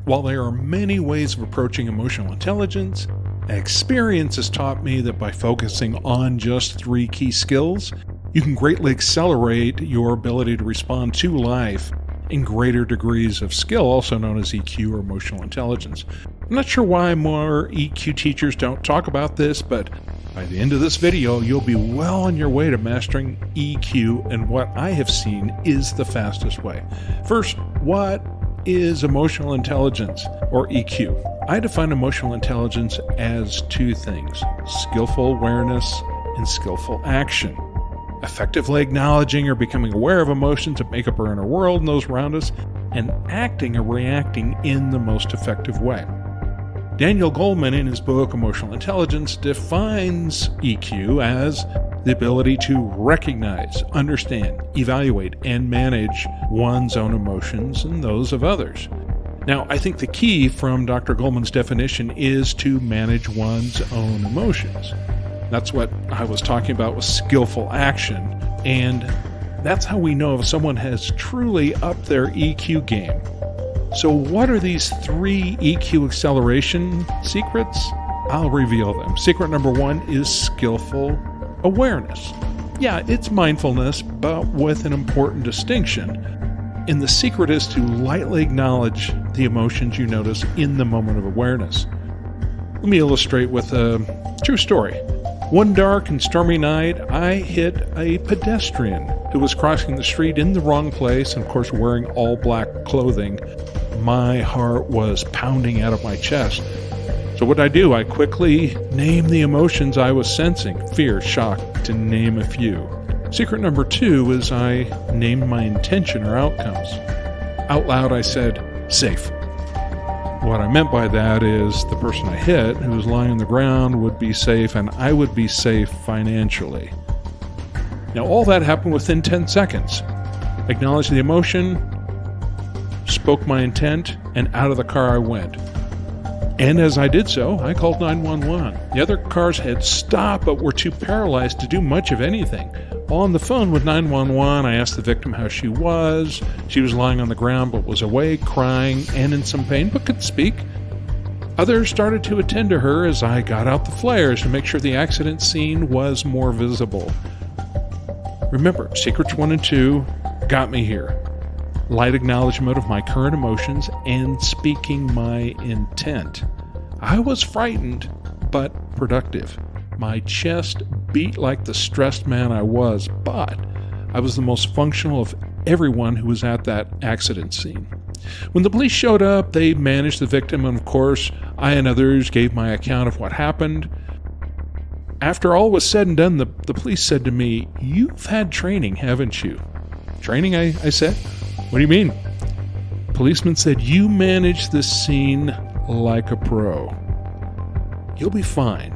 While there are many ways of approaching emotional intelligence, experience has taught me that by focusing on just 3 key skills, you can greatly accelerate your ability to respond to life in greater degrees of skill, also known as EQ or emotional intelligence. I'm not sure why more EQ teachers don't talk about this, but by the end of this video, you'll be well on your way to mastering EQ, and what I have seen is the fastest way. First, what is emotional intelligence, or EQ? I define emotional intelligence as 2 things: skillful awareness and skillful action. Effectively acknowledging or becoming aware of emotions that make up our inner world and those around us, and acting or reacting in the most effective way. Daniel Goleman, in his book Emotional Intelligence, defines EQ as the ability to recognize, understand, evaluate, and manage one's own emotions and those of others. Now, I think the key from Dr. Goleman's definition is to manage one's own emotions. That's what I was talking about with skillful action, and that's how we know if someone has truly upped their EQ game. So what are these 3 EQ acceleration secrets? I'll reveal them. Secret number 1 is skillful awareness. Yeah, it's mindfulness, but with an important distinction. And the secret is to lightly acknowledge the emotions you notice in the moment of awareness. Let me illustrate with a true story. One dark and stormy night, I hit a pedestrian who was crossing the street in the wrong place and, of course, wearing all black clothing. My heart was pounding out of my chest. So what did I do? I quickly named the emotions I was sensing: fear, shock, to name a few. Secret number 2 is I named my intention or outcomes. Out loud I said, safe. What I meant by that is the person I hit, who was lying on the ground, would be safe, and I would be safe financially. Now, all that happened within 10 seconds. Acknowledged the emotion, spoke my intent, and out of the car I went. And as I did so, I called 911. The other cars had stopped but were too paralyzed to do much of anything. On the phone with 911, I asked the victim how she was. She was lying on the ground but was awake, crying, and in some pain, but could speak. Others started to attend to her as I got out the flares to make sure the accident scene was more visible. Remember, secrets 1 and 2 got me here. Light acknowledgement of my current emotions and speaking my intent. I was frightened, but productive. My chest beat like the stressed man I was, but I was the most functional of everyone who was at that accident scene. When the police showed up, they managed the victim, and of course, I and others gave my account of what happened. After all was said and done, the police said to me, "You've had training, haven't you?" Training, I said. What do you mean? Policeman said, "You manage this scene like a pro. You'll be fine."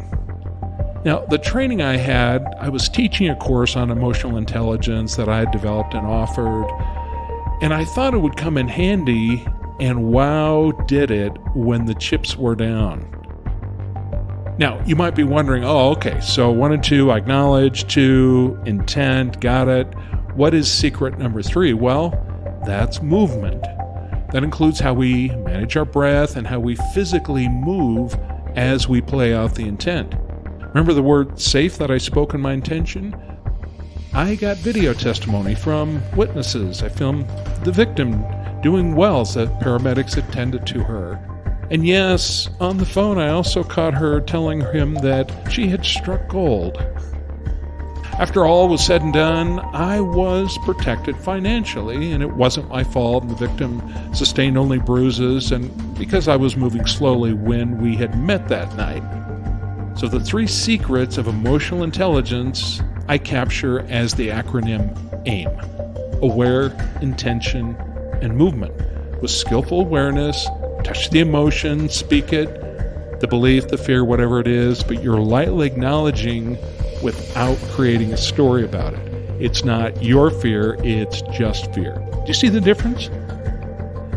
Now, the training I had, I was teaching a course on emotional intelligence that I had developed and offered, and I thought it would come in handy, and wow, did it when the chips were down. Now, you might be wondering, okay, so 1 and 2, acknowledge, 2, intent, got it. What is secret number 3? Well, that's movement. That includes how we manage our breath and how we physically move as we play out the intent. Remember the word safe that I spoke in my intention? I got video testimony from witnesses. I filmed the victim doing well as the paramedics attended to her. And yes, on the phone I also caught her telling him that she had struck gold. After all was said and done, I was protected financially, and it wasn't my fault. The victim sustained only bruises, and because I was moving slowly when we had met that night. So the 3 secrets of emotional intelligence I capture as the acronym AIM: aware, intention, and movement. With skillful awareness, touch the emotion, speak it, the belief, the fear, whatever it is, but you're lightly acknowledging without creating a story about it. It's not your fear, it's just fear. Do you see the difference?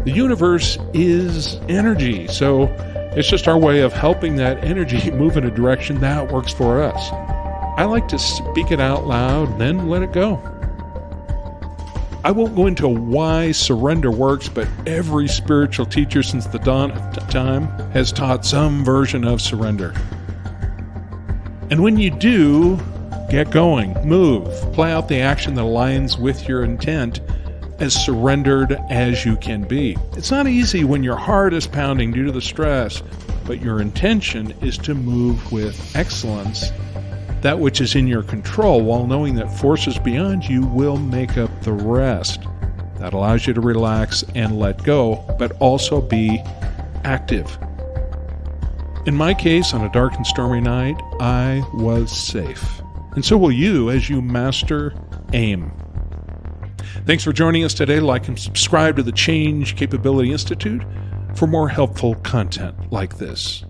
The universe is energy, so it's just our way of helping that energy move in a direction that works for us. I like to speak it out loud, then let it go. I won't go into why surrender works, but every spiritual teacher since the dawn of time has taught some version of surrender. And when you do, get going, move, play out the action that aligns with your intent, as surrendered as you can be. It's not easy when your heart is pounding due to the stress, but your intention is to move with excellence, that which is in your control, while knowing that forces beyond you will make up the rest. That allows you to relax and let go, but also be active. In my case, on a dark and stormy night, I was safe. And so will you as you master AIM. Thanks for joining us today. Like and subscribe to the Change Capability Institute for more helpful content like this.